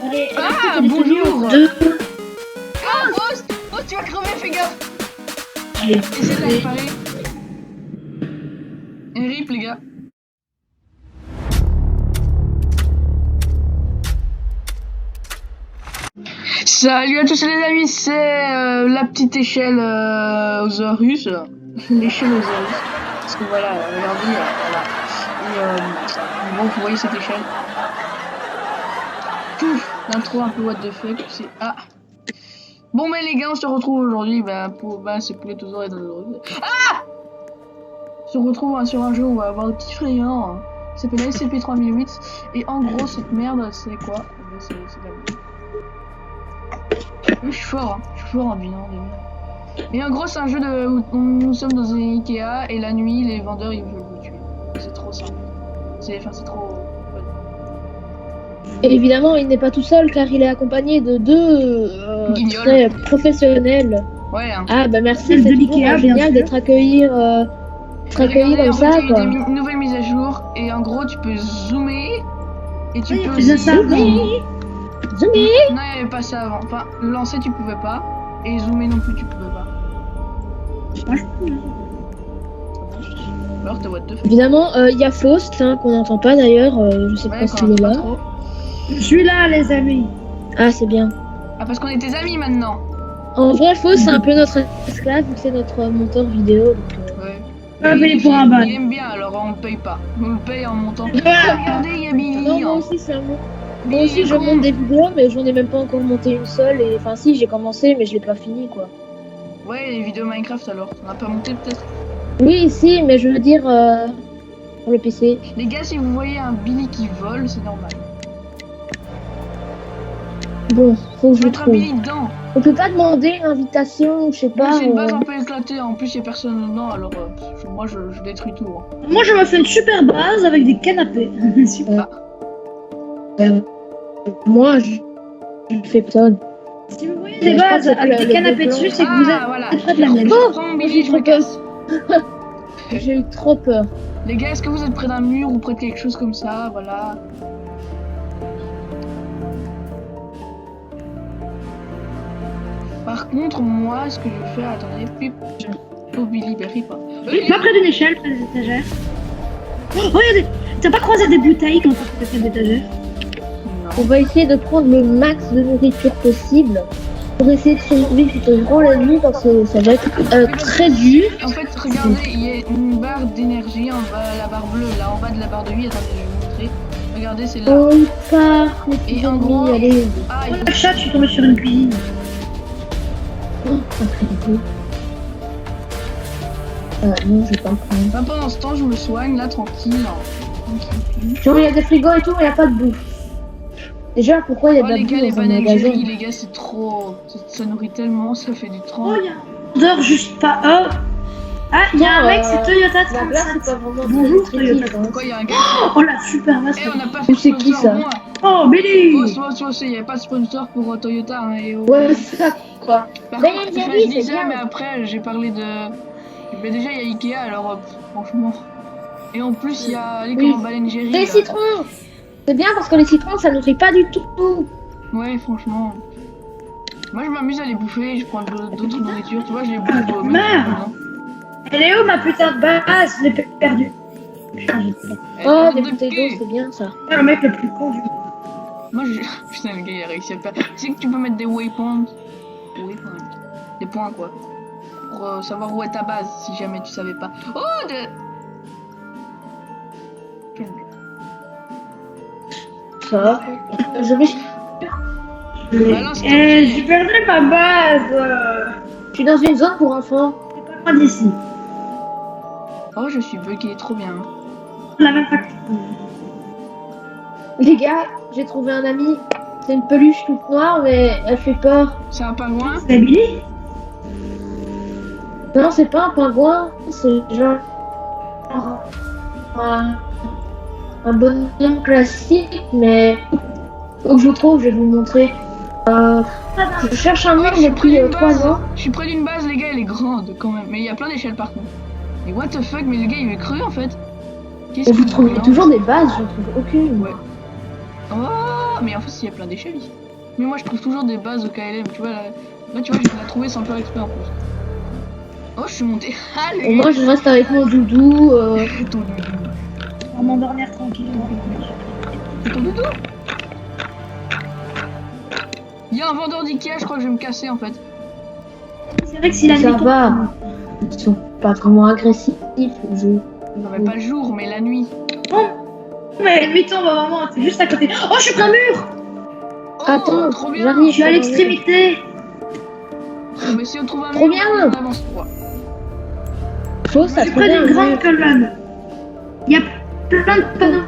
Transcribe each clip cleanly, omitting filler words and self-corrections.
Allez, Ah, elle est tenue bonjour. en deux. Ah, Faust, Faust, tu vas crever, fais gaffe. Allez, Essaye de la réparer. Un rip, les gars. Salut à tous les amis, c'est la petite échelle Osaurus. L'échelle Osaurus. Parce que voilà, regardez, voilà. Et bon, vous voyez cette échelle. Pouf, l'intro un peu what the fuck, c'est... Ah. Bon, mais les gars, on se retrouve aujourd'hui, c'est Poulettosaurus et Dinosaurus. Ah, on se retrouve sur un jeu où on va avoir des petits frayeurs. Ça s'appelle SCP-3008. Et en gros, cette merde, c'est quoi? C'est la vie. Je suis fort, hein. Je suis fort en bilan. Mais en gros, c'est un jeu où nous sommes dans un Ikea et la nuit, les vendeurs ils veulent vous tuer. C'est trop simple. C'est trop. Et évidemment, il n'est pas tout seul car il est accompagné de deux Guignols. très professionnels. Ouais, hein. Ah bah merci, Celle c'est de toujours l'Ikea, bien génial sûr. d'être accueilli Regardez, comme en fait, ça il y a quoi. eu des nouvelles mises à jour et en gros, tu peux zoomer et tu Oui, peux c'est aussi. ça. Zoomer, zoomer. Non, il n'y avait pas ça avant. Enfin, lancer, tu pouvais pas. Et zoomer non plus, tu pouvais pas. Alors, t'as what the fuck. Évidemment, il y a Faust hein, qu'on n'entend pas d'ailleurs. Je sais Ouais, pas s'il est pas là. trop. Je suis là, les amis. Ah c'est bien. Ah, parce qu'on est tes amis maintenant. En vrai, Faust c'est un peu notre esclave vu que c'est notre monteur vidéo. Donc, Ouais. Ah, mais Il- pour un ban. Il aime bien, alors on le paye pas. On le paye en montant. Ah, regardez, il y a Billy. Non, moi hein. aussi c'est un mot. Billy, Moi aussi je con. monte des vidéos mais j'en ai même pas encore monté une seule et enfin si j'ai commencé mais je l'ai pas fini quoi. Ouais, les vidéos Minecraft alors. On a pas monté peut-être. Oui si mais je veux dire pour le PC. Les gars, si vous voyez un Billy qui vole, c'est normal. Bon, faut que je Je vais le mettre un trouve. Billy dedans. On peut pas demander une invitation, je sais Moi, pas. c'est une base un peu éclatée. En plus, il y a personne dedans, alors moi je détruis tout. hein. Moi, je me fais une super base avec des canapés. Super. Moi je fais personne. Si vous voyez Mais des je crois bases que c'est avec le des canapés blanc. dessus, c'est que vous êtes voilà. près de la mienne. Je prends mon Billy, je me casse. J'ai eu trop peur. Les gars, est-ce que vous êtes près d'un mur ou près de quelque chose comme ça? Voilà. Par contre, moi, ce que je vais faire, attendez, pip, oh Billy, Berry pas. Pas près d'une échelle, près des étagères. Oh, regardez, t'as pas croisé des bouteilles quand t'as fait des étagères? On va essayer de prendre le max de nourriture possible pour essayer de survivre durant la nuit parce que ça va être très dur. En fait, regardez, il y a une barre d'énergie en bas, la barre bleue, là en bas de la barre de vie. Attendez, je vais vous montrer. Regardez, c'est là. On part, les petits Et en ennemis, gros, allez. Ah, Oh, le chat, je suis tombée sur une cuisine. Oh, ça fait du coup. Non, je vais pas le prendre. bah, pendant ce temps, je me soigne là, tranquille. Tranquille. Genre, il y a des frigos et tout, mais il n'y a pas de bouffe. Déjà, pourquoi il y a Oh de la les gars, bouffe les dans un bananes magasin? les gars, c'est trop. Ça nourrit tellement, ça fait du Oh, tremble. il y a un vendeur juste pas. Oh! Ah, il y a un mec, c'est Toyota La place, c'est 37. pas vraiment Bonjour, très Toyota. critique, hein. Pourquoi il y a un gars Oh, la super masse. Eh, on n'a pas Mais c'est qui, ça? moi. Oh, Billy! Il n'y avait pas de sponsor pour Toyota. Hein, et, Ouais, c'est ça, quoi. Par Ben, contre, j'ai enfin, dit, je dis c'est ça, bien. mais après, j'ai parlé de. Mais déjà, il y a Ikea, alors franchement. Et en plus, il y a les Oui. comment baleines Jerry. Les là. citrons! C'est bien parce que les citrons, ça nourrit pas du tout. Ouais, franchement. Moi, je m'amuse à les bouffer, je prends d'autres nourritures, tu vois, je les bouffe. Merde. Elle est où ma putain de base? Je l'ai perdue. Putain, j'ai peur. Oh, des bouteilles d'eau, c'est bien ça. C'est le mec le plus con du monde. Moi, je. Putain, le gars, il a réussi à le faire. Tu sais que tu peux mettre des waypoints. Des points, quoi. Pour savoir où est ta base, si jamais tu savais pas. Oh, de. Ça. Je vais. Balance ton Eh, pied. j'ai perdu ma base. Je suis dans une zone pour enfants. C'est pas loin d'ici. Oh, je suis bugué, trop bien. La même facture. Les gars, j'ai trouvé un ami. C'est une peluche toute noire, mais elle fait peur. C'est un pingouin? C'est Billy? Non, c'est pas un pingouin, c'est genre un bonhomme classique, mais faut que je le trouve, je vais vous montrer. Je cherche un mur je suis depuis près d'une 3 base. ans. Je suis près d'une base, les gars, elle est grande quand même. Mais il y a plein d'échelles par contre. Mais what the fuck, mais le gars il est creux en fait. Qu'est-ce Et vous qu'il trouvez lance? toujours des bases, je trouve aucune. Ouais. Oh, mais en fait, il y a plein d'échelles ici. Mais moi, je trouve toujours des bases au KLM. Tu vois, là tu vois, je l'ai trouvé sans faire exprès en plus. Oh, je suis monté. Ah, Et moi, je reste avec mon doudou. Ton doudou. On va m'endormir tranquille. C'est ton doudou. Il y a un vendeur d'Ikea, je crois que je vais me casser en fait. C'est vrai que si la Ça nuit tombe, va. Ils sont pas vraiment agressifs, le jeu. Non, mais pas le jour, mais la nuit. mais la nuit tombe vraiment, c'est juste à côté. Oh, je suis plein mur. Oh, Attends, trop bien. j'arrive. Je suis à l'extrémité. Mais si on trouve un Trop mur, bien. on avance droit. Faut ça C'est trop près bien. d'une grande colonne. Il y a plein de panneaux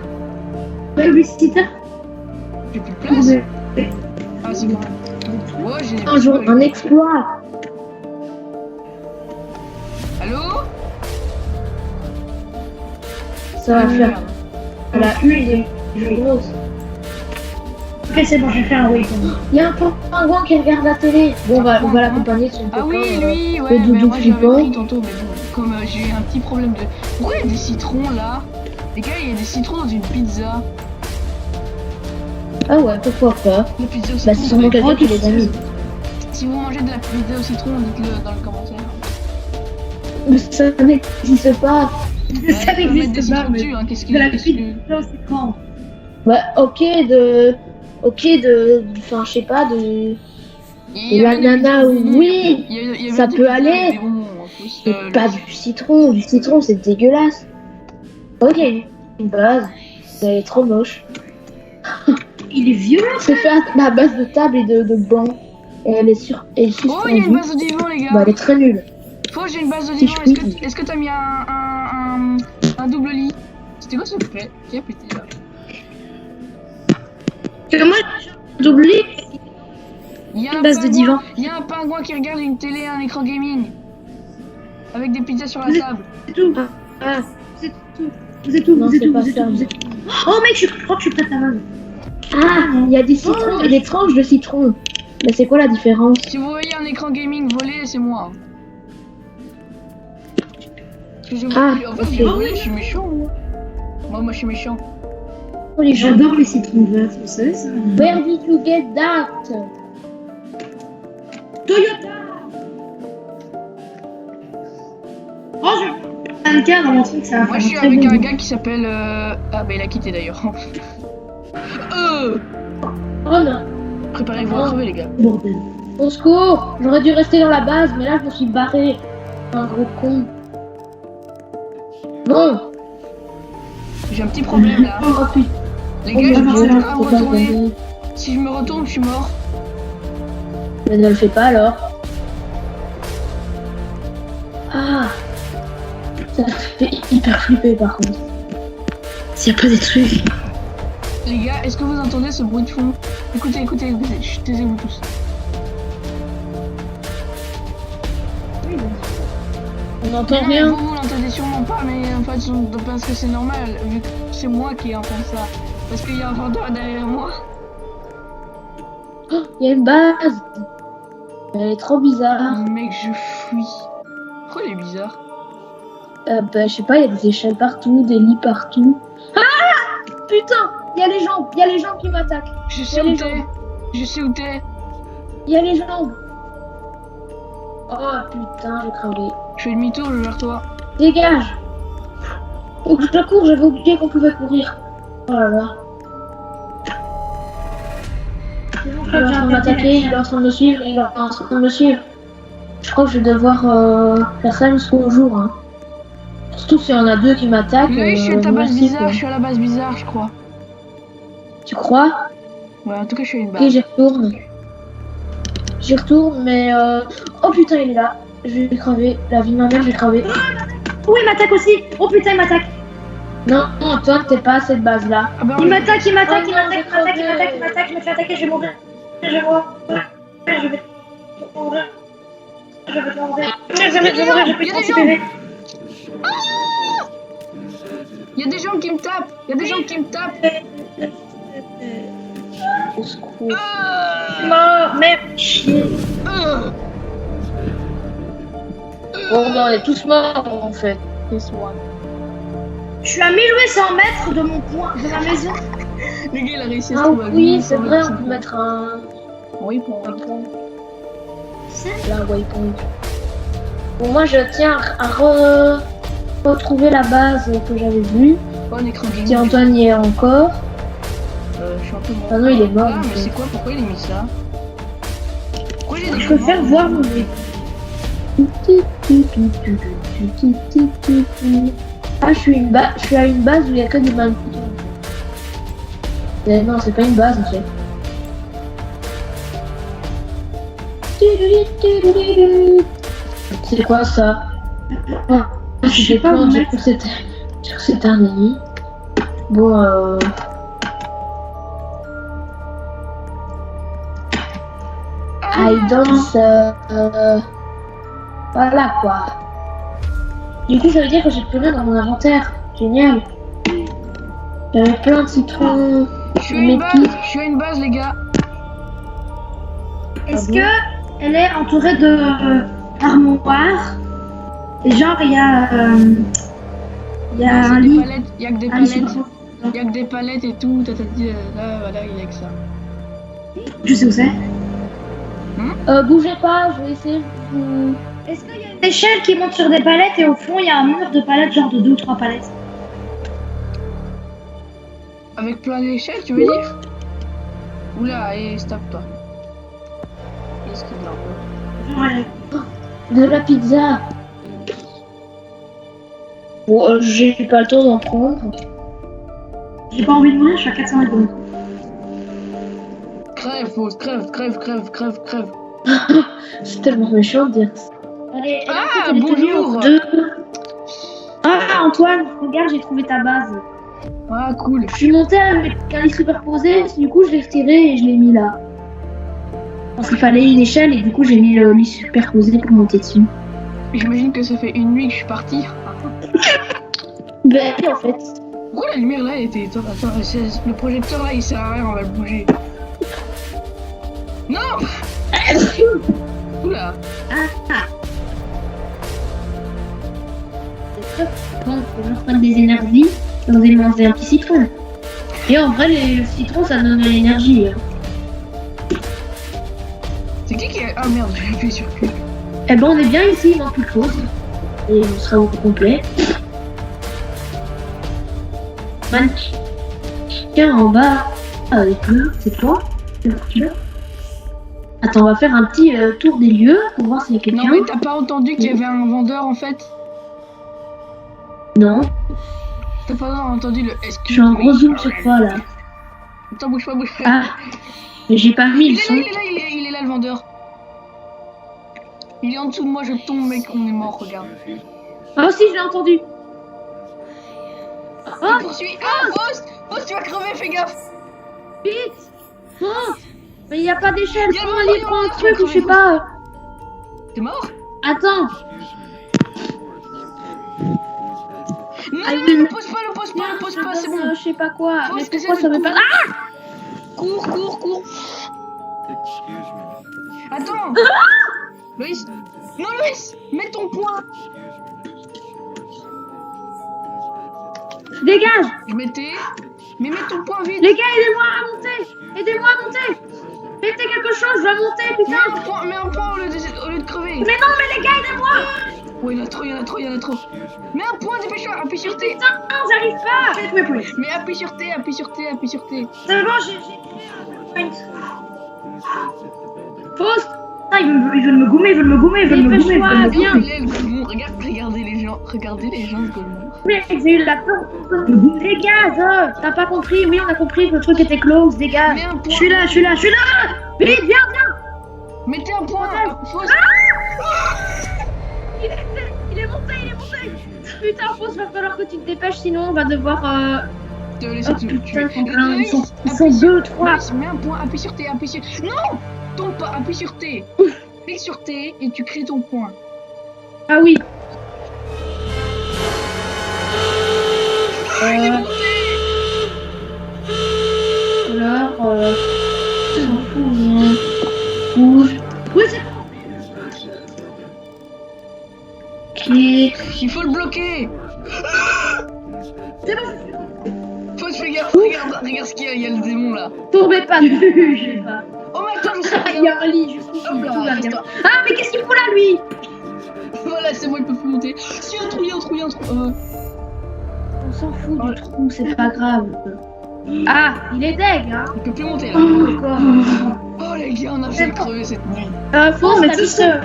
publicitaires. J'ai plus de place. Ah, c'est quand même. Oh, j'ai des Un jour, un exploit. Allô? Ça va faire Merde. la une de grosse. Ok, c'est bon, j'ai fait un waypoint. Il y a un pingouin qui regarde la télé. Bon, on va l'accompagner de son Ah oui, copain, lui, le ouais, mais doudou moi je l'avais flippant. pris tantôt, mais bon, comme j'ai eu un petit problème de... Pourquoi il y a des citrons là? Les gars, il y a des citrons dans une pizza. Ah ouais, pourquoi pas. La pizza au Bah, citron. c'est sûrement quelqu'un qui les a mis. Si vous mangez de la pizza au citron, dites-le dans le commentaire. Mais ça n'existe pas. Ça Ouais, faut mettre des n'existe pas, citrons mais dessus, hein, qu'est-ce de la que... pizza au citron. Bah, enfin, je sais pas, de l'ananas, oui, Il y avait ça des peut pizzas aller. avec des bonbons, en plus. mais pas du citron. Du citron, c'est dégueulasse. Ok, une base, elle est trop moche. Il est violent. C'est fait à base de table et de banc. Et elle est Oh, il y a une suspendue. base de divan, les gars. Bah, elle est très nulle. Faut, j'ai une base de Si divan. je puis. Est-ce que t'as mis un double lit? C'était quoi ce fait? Qui a pété là? Moi, j'ai oublié Il y a une base de divan. Il y a un pingouin qui regarde une télé, un écran gaming. Avec des pizzas sur la Vous êtes- table. C'est tout. Ah, Vous êtes tout. Vous êtes tout. non, Vous êtes c'est tout. pas Vous êtes ça. tout. Vous êtes tout. Oh mec, je crois que je suis prête à base. Ah, il y a des citrons et des tranches de citron. Mais c'est quoi la différence? Si vous voyez un écran gaming volé, c'est moi. Parce que en fait, ok. j'ai volé, je suis méchant, moi. Moi, je suis méchant. Oh, les gens. J'adore les citrons verts, vous savez ça. Where did you get that? Toyota. Oh, je un cas dans mon truc, ça va Moi, faire je suis très avec bon un goût. gars qui s'appelle... Ah, bah, il a quitté d'ailleurs. Oh non, Préparez-vous à crever, les gars. Bordel. au secours. J'aurais dû rester dans la base, mais là, je me suis barré. Un gros con. Bon. J'ai un petit problème, là. Oh putain. Les gars, je mon me Dieu, retrouve à me faut pas retourner. regarder. Si je me retourne, je suis mort. Mais ne le fais pas alors. Ah. Ça fait hyper flipper par contre. S'il y a pas des trucs. Les gars, est-ce que vous entendez ce bruit de fond? Écoutez, écoutez, écoutez. Chut, taisez-vous tous. On n'entend Non, rien. vous l'entendez sûrement pas, mais en fait, je pense que c'est normal, vu que c'est moi qui entends ça. Parce qu'il y a un vendeur derrière moi. Il y a une base. Elle est trop bizarre. Mec, je fuis. Pourquoi il est bizarre? Bah, je sais pas, il y a des échelles partout, des lits partout. Ah! Putain! Il y a les gens qui m'attaquent. Je sais Il y a où les t'es. gens. Je sais où t'es. Il y a les jambes. Oh putain, j'ai crevé. Je fais demi-tour, je vais vers toi. Dégage. Faut que je cours, j'avais oublié qu'on pouvait courir. Oh là là. Il est en train de m'attaquer, il est en train de me suivre, il est en train de me suivre. Je crois que je vais devoir faire ça jusqu'au jour. Hein. Surtout s'il y en a deux qui m'attaquent. Oui, je suis à ta base merci, bizarre, quoi. je suis à la base bizarre, je crois. Tu crois? Ouais, en tout cas, je suis à une Ok, base. j'y retourne. J'y retourne, mais oh putain, il est là. Je vais crever. La vie de ma mère, je vais crever. Oh, il m'attaque aussi. Oh putain, il m'attaque. Non, non, toi, t'es pas à cette base-là. Ah bah, Il m'attaque, il m'attaque, Oh il non, m'attaque, j'ai il m'attaque, il m'attaque, il m'attaque, je me fais attaquer, je vais mourir. Je vais mourir. Je vais mourir. Je vais mourir. Je vais mourir, j'ai plus de 36 PV. il y a des gens qui me tapent. Il y a des gens qui me tapent. Au secours. Mort, merde, chier. Bon, ben, on est tous morts, en fait. This one. Je suis à 1800 mètres de mon point, de ma maison. Le gars, il a réussi à se Ah trouver à oui, 800 c'est vrai, on mètres. peut mettre un Oui, pour moi. waypoint. Là, un waypoint. Bon, moi, je tiens à retrouver la base que j'avais vue. Pas un écran Si gaming. Antoine y est encore. Je suis un peu mort. Ah non, il est mort. Ah, en mais fait. c'est quoi? Pourquoi il a mis ça? Pourquoi il a des Je préfère commandes? voir mon Ah, je suis à une base où il y a que des mains. Non, c'est pas une base en fait. C'est quoi ça? Ah, Je sais pas où j'ai mettre. cru que c'était un ennemi. Bon, I don't. Voilà quoi. Du coup, ça veut dire que j'ai plus rien dans mon inventaire. Génial. J'avais plein de citrons. Je suis à une base, je suis à une base, les gars. Est-ce Ah bon que elle est entourée de armoires? Et genre, il y a un C'est des lit. palettes, il y a que des Un lit palettes. sur- Il y a que des palettes et tout. T'as dit, là, voilà, il y a que ça. Je sais où c'est. Bougez pas, je vais essayer de vous. Est-ce qu'il y a une échelle qui monte sur des palettes et au fond il y a un mur de palettes, genre de 2 ou 3 palettes? Avec plein d'échelles, tu veux dire? Oula, et stop-toi. Qu'est-ce qu'il y a? Ouais. De la pizza. Bon, j'ai pas le temps d'en prendre. J'ai pas envie de mourir, je suis à 400 secondes. Crève, Fausse, crève. C'est tellement méchant de dire ça. Allez, et là, Ah, en fait, elle est tenue bonjour. en deux. Ah, Antoine, regarde, j'ai trouvé ta base. Ah, cool. Je suis montée avec un lit superposé, du coup je l'ai retiré et je l'ai mis là. Parce qu'il fallait une échelle et du coup j'ai mis le lit superposé pour monter dessus. J'imagine que ça fait une nuit que je suis parti. Ben en fait. Pourquoi la lumière là elle était. Attends, le projecteur là il sert à rien, on va le bouger. Non. Oula. C'est très bon, faut que je reprenne des énergies. Vous allez manger un petit citron. Et en vrai, le citron ça donne de l'énergie. C'est qui a. Ah merde, j'ai appuyé sur Q. Eh ben on est bien ici, il manque plus de choses. Et on sera au complet. Tiens, en bas, avec le, c'est quoi? Attends, on va faire un petit tour des lieux pour voir s'il y a Non quelqu'un. mais t'as pas entendu qu'il y avait un vendeur en fait? Non, T'as pas entendu le je suis en gros zoom sur toi là. Attends, bouge pas. Ah, mais j'ai pas mis Il le son. est là le vendeur. Il est en dessous de moi, je tombe mec, on est mort, regarde. Ah aussi, je l'ai entendu. Il poursuit. Ah, Faust, tu vas crever, fais gaffe. Vite. Oh, mais il n'y a pas d'échelle. Il y a Prends le un vendeur, lit, prends un il y a truc ou je sais le pas. T'es mort? Attends. Non, Ah, non, oui. le pose pas, c'est bon. Je sais pas quoi. Faut Mais essayer pourquoi de ça veut courir. pas. Ah, Cours. Attends. Loïs. Non, Loïs, mets ton poing. dégage. Je mettais. Mais mets ton poing vite. Les gars, aidez-moi à monter. Aidez-moi à monter. Mettez quelque chose, je dois monter, putain. Mets un point au lieu de crever. Mais non, mais les gars, aidez-moi. Oh, il y en a trop. Mets un point, dépêche-toi, appuie sur T. Putain, j'arrive pas. Faites mes points. Mais appuie sur T. C'est bon, j'ai créé un point. Faust. Ah, ils veulent me gommer, Dépêche-toi, viens. Il est le Golemon, regardez les gens de Golemon. Mais j'ai eu la peur. Dégage. T'as pas compris. Oui, on a compris que le truc était close. Dégage. Mets un point. Je suis là. Vite, viens. Mettez un point. Faust. Il est monté. Putain, Faust, va falloir que tu te dépêches, sinon on va devoir. Te laisser Oh te putain, tuer. ils sont 2, 3. Loïs, mets un point, appuie sur T. Non, tombe pas, appuie sur T. Clique sur T et tu crées ton point. Ah oui. Il est monté. Alors, s'en fout, hein. Rouge. Oui, c'est ok. Il faut le bloquer. C'est bon. Faut se faire gaffe, regarde. regarde ce qu'il y a, il y a le démon là. Tombez pas dessus, je sais pas. Oh mais attends, mais Ah, il y a un lit juste ici, Hop là, tout va bien. reste-toi. Ah, mais qu'est-ce qu'il fout là, lui? Voilà, c'est bon, il peut plus monter. Si, un trou, il y a un trou, il y a un trou. On s'en fout du trou, c'est pas grave. Ah, il est deg, hein. Il peut plus monter là. Encore. Oh les gars, on a fait crever cette nuit. Faut mais t'as tout mis ça.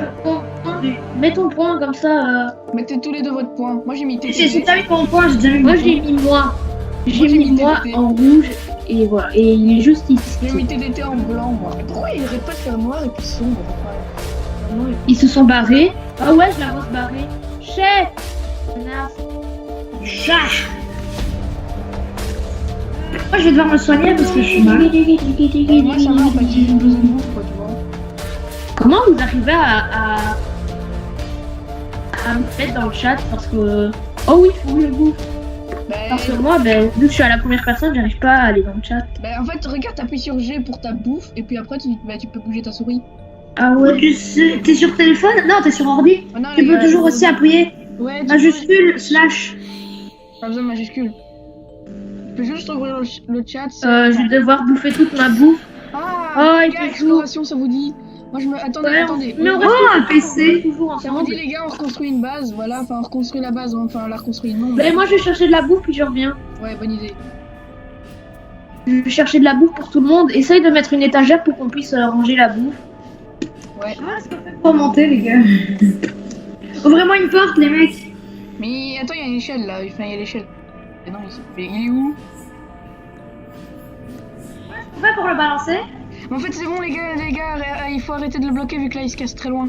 Mets ton point comme ça. Mettez tous les deux votre point. Moi j'ai mis Si TTT. t'as mis ton point, j'ai déjà mis Moi mon j'ai mis moi. J'ai j'ai mis mis moi TTT. en rouge et voilà. Et il est juste ici. J'ai mis TTT en blanc moi. Mais pourquoi il arrête pas de faire noir et puis sombre enfin, noir et- Ils se sont barrés. Ah ouais, je la vois se barrer. Chef. Menace. chat. Moi, je vais devoir me soigner parce que je suis mal. Moi ça va en fait, j'ai juste besoin de bouffe quoi, tu vois. Comment vous arrivez à me mettre dans le chat parce que oh oui, faut que je bouffe. Parce que moi, ben, vu que je suis à la première personne, j'arrive pas à aller dans le chat. En fait, regarde, t'appuies sur G pour ta bouffe et puis après tu peux bouger ta souris. Ah ouais. T'es sur téléphone? Non, t'es sur ordi. Oh, non, Tu les peux gars, toujours aussi appuyer Ouais, tu majuscule slash. peux- pas besoin de majuscule. Tu peux juste ouvrir le chat. Je vais devoir bouffer toute ma bouffe. Ah, Oh, les il gars, fait exploration, ça vous dit? Moi je me. Attendez, Ouais, attendez. mais on Oh, reste un PC. toujours ça vous ensemble. dit les gars, on reconstruit une base, voilà, enfin on reconstruit la base, enfin on la reconstruit non. Mais moi, je vais chercher de la bouffe puis je reviens. Ouais, bonne idée. Je vais chercher de la bouffe pour tout le monde. Essaye de mettre une étagère pour qu'on puisse ranger la bouffe. Ouais. Pour monter, les gars. Ouvrez-moi une porte, les mecs. Mais attends, il y a une échelle là, enfin il y a l'échelle. Mais non, mais il est où? On fait pour le balancer. Mais en fait c'est bon les gars, il faut arrêter de le bloquer vu que là il se casse très loin.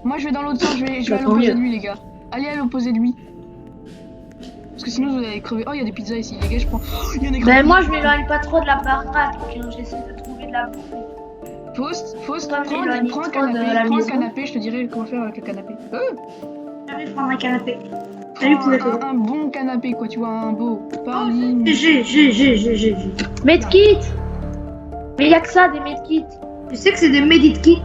Moi je vais dans l'autre sens, je vais à Tant l'opposé mieux. de lui les gars. Allez à l'opposé de lui. Parce que sinon vous allez crever. Oh il y a des pizzas ici les gars, je prends. Oh, il y en a Ben moi, je m'éloigne pas trop de la baraque. Hein. J'essaie de trouver de la bouffe. Faust, Toi, prends m'éloigne un trop de la canapé, prends un maison. canapé, je te dirai comment faire avec le canapé. J'arrive prendre un canapé. Salut, poulet. Un bon canapé quoi, tu vois, un beau. Pas un lit. J'ai. Medkit. Mais y a que ça, des medkits. Je sais que c'est des medikits,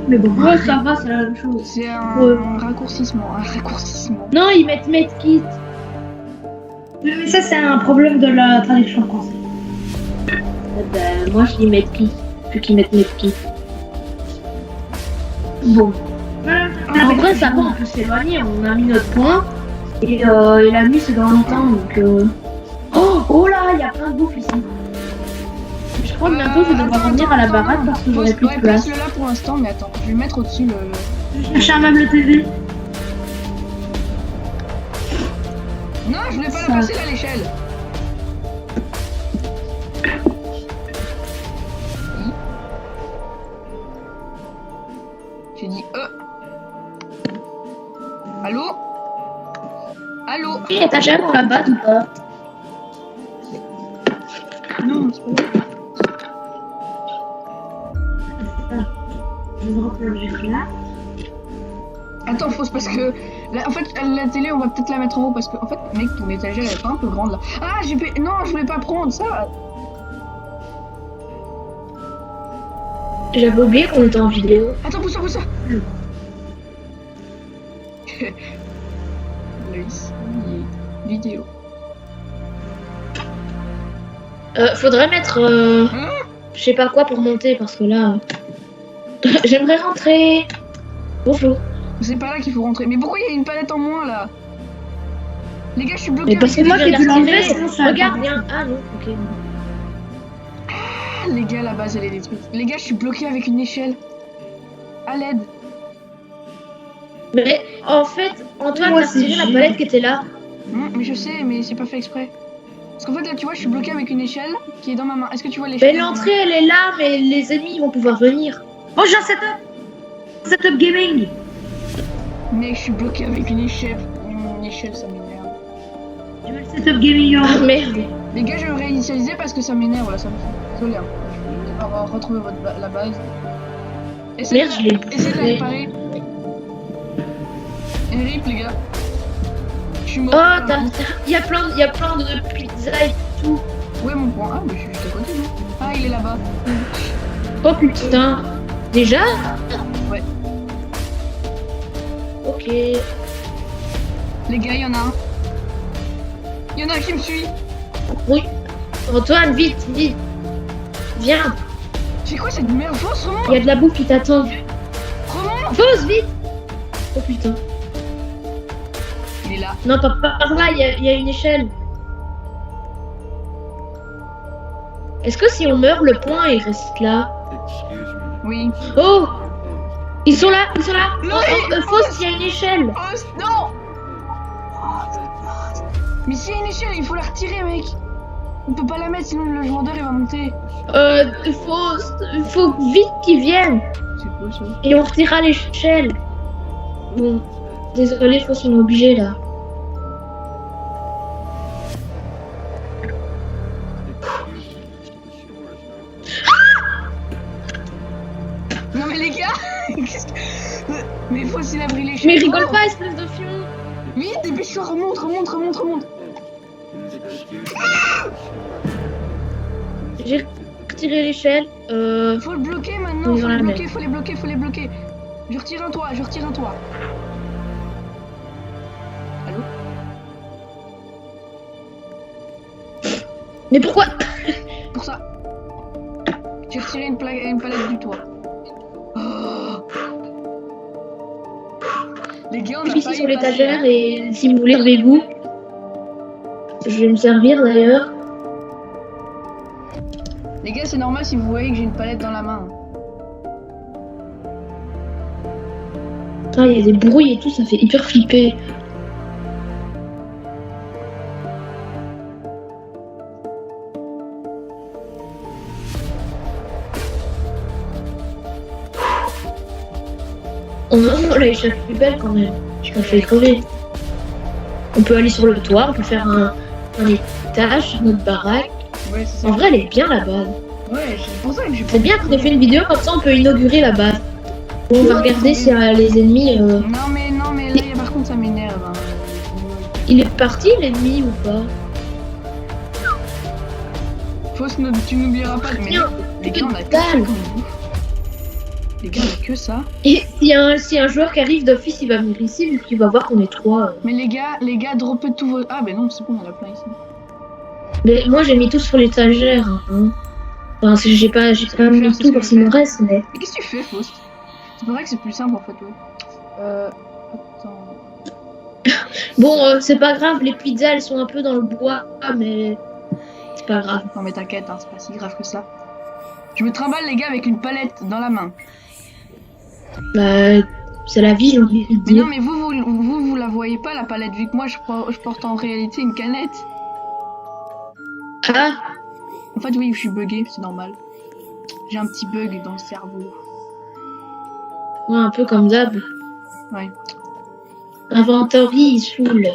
mais bon. Ouais, ça va, c'est la même chose. C'est un Ouais. raccourcissement, un raccourcissement. Non, ils mettent medkit. Mais ça, c'est un problème de la traduction française. Ben, moi, je dis medkit. Vu qu'ils mettent medkit. Bon. En vrai, ça va, on peut s'éloigner. On a mis notre point. Et la nuit, c'est dans longtemps. Donc. Oh là, il y a plein de bouffe ici. Je crois que bientôt, je vais devoir revenir à la baraque parce que j'aurai plus de Ouais, place. place-le là pour l'instant, mais attends, je vais mettre au-dessus le. Je cherche un meuble TV. Non, je voulais pas Ça. la passer là, l'échelle. J'ai dit Allô? Allô? Et étagère pour la batte ou pas? Non, c'est pas vrai. Je vais replonger là. Attends, fausse parce que. En fait, la télé, on va peut-être la mettre en haut parce que. En fait, mec, ton étagère elle est pas un peu grande là. Ah, non, je voulais pas prendre ça. J'avais oublié qu'on était en vidéo. Attends, pousse ça. Nice. Vidéo. Faudrait mettre je sais pas quoi pour monter parce que là j'aimerais rentrer. Bonjour. C'est pas là qu'il faut rentrer. Mais pourquoi il y a une palette en moins là? Les gars, je suis bloqué. Mais parce que moi, tu j'ai viens dû d'arriver. l'enlever, sinon ça Regarde va. bien. Ah non, ok. Ah, les gars, la base elle est détruite. Les gars, je suis bloqué avec une échelle. À l'aide. Mais en fait, Antoine Moi a aussi, retiré la j'ai- palette qui était là. Mais je sais, mais c'est pas fait exprès. Parce qu'en fait, là, tu vois, je suis bloqué avec une échelle qui est dans ma main. Est-ce que tu vois l'échelle? Mais l'entrée elle est là, mais les ennemis vont pouvoir venir. Oh, j'ai un setup. Setup gaming. Mec, je suis bloqué avec une échelle. Une échelle, ça m'énerve. Je mets le setup gaming en Ah merde. Les gars, je vais me réinitialiser parce que ça m'énerve, là, ça me fait. Désolé, hein. On va retrouver la base. Merde, je l'ai Essayez de la bouffé. réparer. Et rip, les gars. Je suis mort. Oh, il y a plein de pizzas et tout. Où est mon point? Ah, mais je suis juste à côté, non? Ah, il est là-bas. Oh putain. Déjà? Ouais. Ok. Les gars, il y en a un. Il y en a un qui me suit. Oui. Antoine, vite, vite. Viens, C'est quoi cette merde? Fausse, remonte! il y a de la bouffe qui t'attend. Remonte! Fausse, vite. Oh putain. Il est là. Non, pas par là, il y a une échelle. Est-ce que si on meurt, le point il reste là? Oui. Oh! Ils sont là, ils sont là. Non, Fausse, il y a une échelle. Fausse, non! Mais s'il y a une échelle, il faut la retirer, mec. On peut pas la mettre, sinon le vendeur il va monter. Il faut vite qu'ils viennent. C'est quoi ça? Et on retirera l'échelle. Bon, désolé, je pense qu'on est obligé là. Non mais les gars, qu'est-ce que... Mais faut s'il a pris l'échelle. Mais rigole pas, espèce de fion. Vite, dépêche-toi, remonte. J'ai retiré l'échelle. Faut le bloquer maintenant, Oui, faut dans les la bloquer, faut les bloquer. Je retire un toit. Allô? Mais pourquoi? Pour ça. J'ai retiré une palette du toit. Oh. Les gars, on Je a suis ici failli sur passer. l'étagère et si vous voulez, servez-vous. Je vais me servir d'ailleurs. Les gars, c'est normal si vous voyez que j'ai une palette dans la main. Ah, il y a des bruits et tout, ça fait hyper flipper. On l'a échappé plus belle quand même. Je m'en fais crever. On peut aller sur le toit, on peut faire un étage sur notre baraque. Ouais, c'est ça. En vrai, elle est bien la base. Ouais, c'est pour ça que j'ai C'est bien qu'on ait fait une vidéo, comme ça on peut inaugurer la base. On va regarder si les ennemis. Non mais là, par contre, ça m'énerve. Hein. Il est parti l'ennemi ou pas? Tu n'oublieras pas de Tiens, les gars, on a que ça dalle. comme bouffe. Les gars, on a que ça. Et si un joueur qui arrive d'office, il va venir ici, vu qu'il va voir qu'on est trois. Mais les gars, droppez tous vos... Ah ben non, c'est bon, on en a plein ici. Mais moi j'ai mis tout sur l'étagère. Hein. Enfin, j'ai pas mis tout parce qu'il me reste, mais. Mais qu'est-ce que tu fais, Faust? C'est vrai que c'est plus simple en fait, ouais. Attends. Bon, c'est pas grave, les pizzas elles sont un peu dans le bois, mais. C'est pas grave. Non mais t'inquiète, hein, c'est pas si grave que ça. Je me trimballe les gars avec une palette dans la main. Bah, c'est la vie, j'ai envie de Mais dire. non mais vous la voyez pas la palette vu que moi je porte en réalité une canette. Ah, En fait oui, je suis bugué, c'est normal. J'ai un petit bug dans le cerveau. ouais, un peu comme d'hab. Ouais. Inventory, il saoule.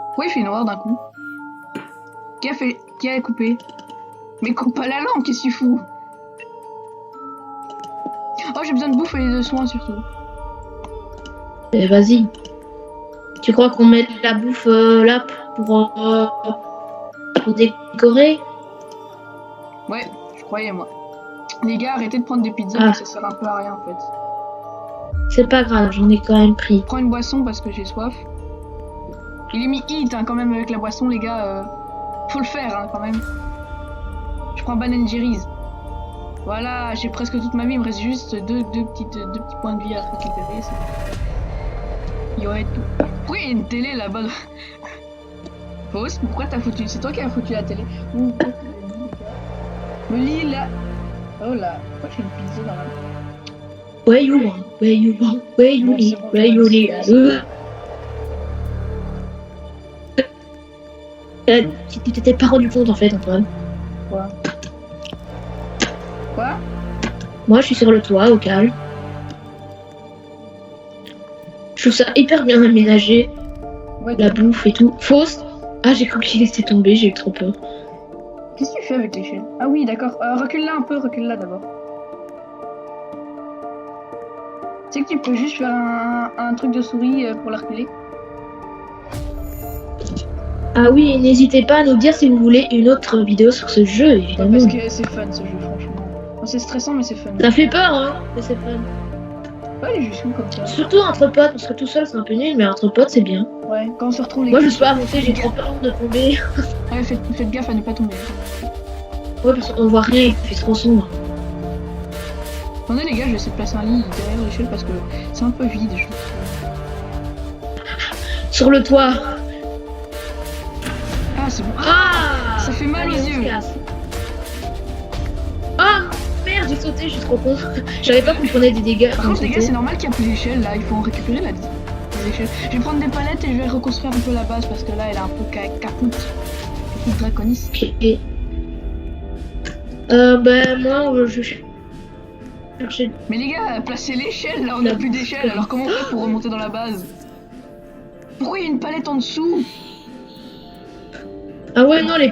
Pourquoi il fait noir d'un coup? Qui a coupé? Mais coupe pas la lampe, qu'est-ce que tu fous? Oh, j'ai besoin de bouffe et de soins surtout. Eh, vas-y. Tu crois qu'on met de la bouffe là pour décorer? Ouais, je croyais moi. Les gars, arrêtez de prendre des pizzas, Ah. parce que ça sert un peu à rien en fait. C'est pas grave, j'en ai quand même pris. Prends une boisson parce que j'ai soif. Il est mis hit hein, quand même avec la boisson, les gars. Faut le faire hein, quand même. Je prends Ben Jerry's. Voilà, j'ai presque toute ma vie, il me reste juste deux petits points de vie à récupérer. Il y aurait tout. Pourquoi il y a une télé là-bas? Fausse, pourquoi t'as foutu? C'est toi qui as foutu la télé. Le lit là. Oh là, pourquoi j'ai une pizza dans la main? Where you want, where you want, where you live, where you live. Tu t'étais pas rendu compte en fait, Antoine. Quoi? Quoi? Moi, je suis sur le toit, au calme. Je trouve ça hyper bien aménagé, Ouais, la bouffe et tout. Fausse. Ah, j'ai cru qu'il laissait tomber, j'ai eu trop peur. qu'est-ce que tu fais avec l'échelle? Ah oui, d'accord. Recule-la un peu, recule-la d'abord. Tu sais que tu peux juste faire un truc de souris pour la reculer? Ah oui, et n'hésitez pas à nous dire si vous voulez une autre vidéo sur ce jeu, Ouais, évidemment. parce que c'est fun ce jeu, franchement. Bon, c'est stressant, mais c'est fun. Ça fait peur, hein, mais c'est fun. Ouais, les jusqu'où comme ça. Surtout entre potes, parce que tout seul c'est un peu nul, mais entre potes c'est bien. Ouais, quand on se retrouve les Moi gars. je suis pas monter, j'ai trop peur de tomber. Ouais, faites gaffe à ne pas tomber. Ouais, parce qu'on voit rien, il fait trop sombre. Attendez les gars, je vais essayer de placer un lit derrière l'échelle parce que c'est un peu vide. Je trouve. Sur le toit. Ah, c'est bon. Ah Ça fait mal aux Allez, on se yeux. casse. Ah merde, j'ai sauté, je suis trop con. J'avais pas qu'on prenait des dégâts. Par quand contre, on les gars, sautait. c'est normal qu'il n'y a plus d'échelle là. Il faut en récupérer là, des échelles. Je vais prendre des palettes et je vais reconstruire un peu la base parce que là, elle est un peu capoute. Capoute draconis. Ok. Ben moi je cherche. Mais les gars, placez l'échelle là, on n'a plus d'échelle. Alors comment on fait pour remonter dans la base? Pourquoi il y a une palette en dessous? Ah ouais non les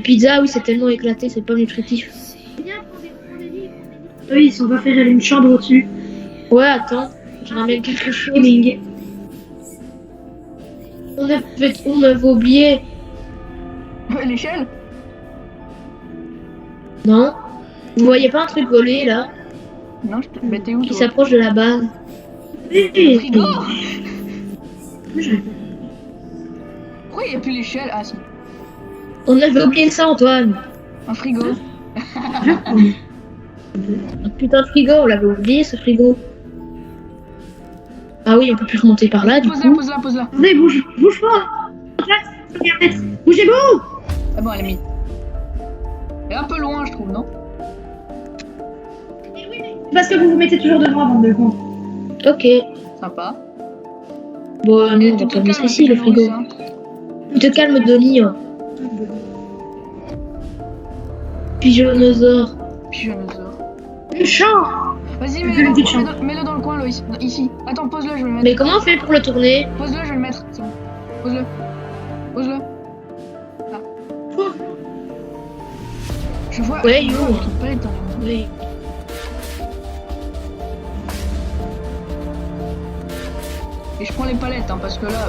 pizzas oui c'est tellement éclaté, c'est pas nutritif. Oui, ils sont pas fait, j'avais une chambre au-dessus. Ouais attends, je ramène quelque chose. Gaming. On avait oublié. L'échelle? Non. Vous voyez pas un truc volé là Non, je te. Mais t'es où qui toi? s'approche de la base? Le frigo? Pourquoi il n'y a plus l'échelle? Ah si, On avait oublié ça Antoine. un frigo. Un putain de frigo, on l'avait oublié ce frigo. Ah oui, on peut plus remonter par là du Pose-la, coup. pose-la, pose-la. Attendez, bouge pas. Bougez-vous. Ah bon, elle est mise. Elle est un peu loin, je trouve, non? Parce que vous vous mettez toujours devant avant de le prendre. Ok. Sympa. Bon, nous Et on tu va te pas le mettre calmes, ici le tu frigo. lances, hein. Tu te calmes Denis. Hein. Pigeonosaure. Pigeonosaure. Le champ. Vas-y, Je mets-le le dans, déchante. mets-le dans le coin, Loïs. Ici. Attends, pose-le, je vais le mettre. Mais comment on fait pour le tourner? Pose-le, je vais le mettre. C'est bon. Pose-le. Pose-le. Là. Je vois. Ouais, je yo. vois ton palette dans les mains. Oui. Et je prends les palettes, hein, parce que là.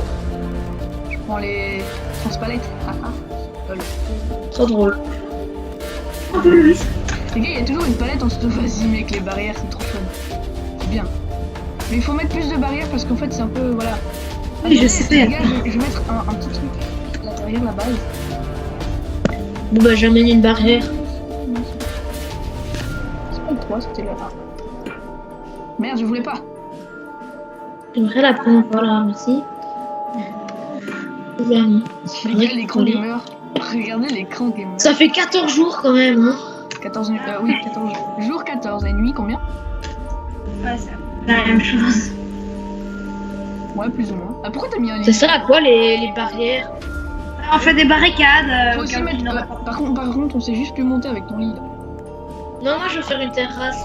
Je prends les transpalettes. Ah ah. Lol. Trop drôle. Un peu Louis. Les gars, il y a toujours une palette en dessous. Vas-y, mec, les barrières, c'est trop fun. C'est bien. Mais il faut mettre plus de barrières parce qu'en fait, c'est un peu. Voilà. Oui, je Attendez, sais. Les gars, je vais mettre un petit truc là derrière la base. Bon bah j'amène une barrière. C'est pas le 3, c'était là. Ah. Merde, je voulais pas. J'aimerais la prendre, voilà, merci. Les Oui, gars, l'écran oui. gamer. Regardez l'écran gamer. Ça fait 14 jours quand même, hein. 14 oui, 14 jours 14 et nuit combien? Ouais, c'est la même chose. Ouais, plus ou moins. Ah, pourquoi t'as mis un lit? Ça sert à quoi les barrières? On fait des barricades. Faut aussi mettre. Par contre, on sait juste plus monter avec ton lit là. Non, moi je veux faire une terrasse.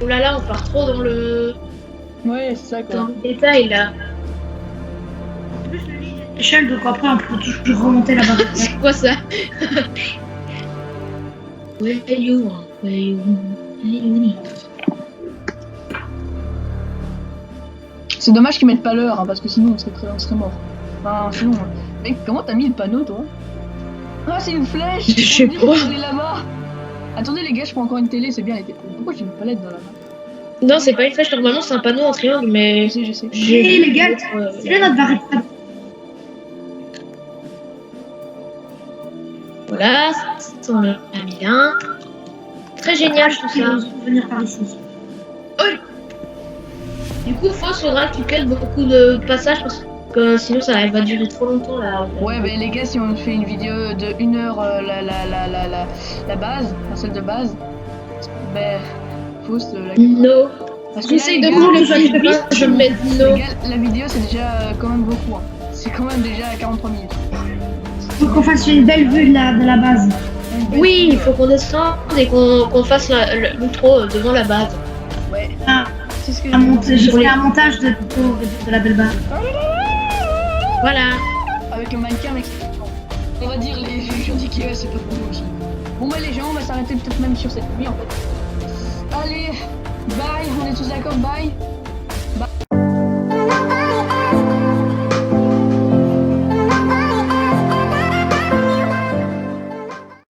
Oh là là, on part trop dans le Ouais, c'est ça dans le détail là. L'échelle, donc après on peut toujours remonter la barrière. C'est quoi ça? Where you are, where you need. C'est dommage qu'ils mettent pas l'heure, hein, parce que sinon on serait mort. Enfin, sinon. Mec, comment t'as mis le panneau toi? Ah, c'est une flèche! Je sais On dit, faut pas. aller là-bas! Attendez, les gars, je prends encore une télé, c'est bien les télé. Pourquoi j'ai une palette dans la main? Non, c'est pas une flèche, normalement c'est un panneau en triangle, mais. Je sais. Hey, les gars, c'est là notre barricade. Voilà, on a mis un. Très génial tout ça. Venir par ici. Du coup, faudra que tu cales beaucoup de passages parce que sinon ça va durer trop longtemps là. Ouais, mais les gars, si on fait une vidéo de 1 heure, la base, la salle de base, ben, fausse la. No. Parce que là, J'essaye les de gars, vous le faire, je me mets no. les gars, la vidéo c'est déjà quand même beaucoup. Hein. C'est quand même déjà 43 minutes. Faut qu'on fasse une belle vue de la base. Oui, il faut qu'on descende et qu'on fasse l'outro devant la base. Ouais. Ah, C'est ce que je ferai un montage de la belle base. Voilà. avec le mannequin, mec. On va dire les gens d'Ikea, c'est pas pour nous aussi. Bon bah les gens, on va s'arrêter peut-être même sur cette nuit en fait. Allez, bye, on est tous d'accord, bye.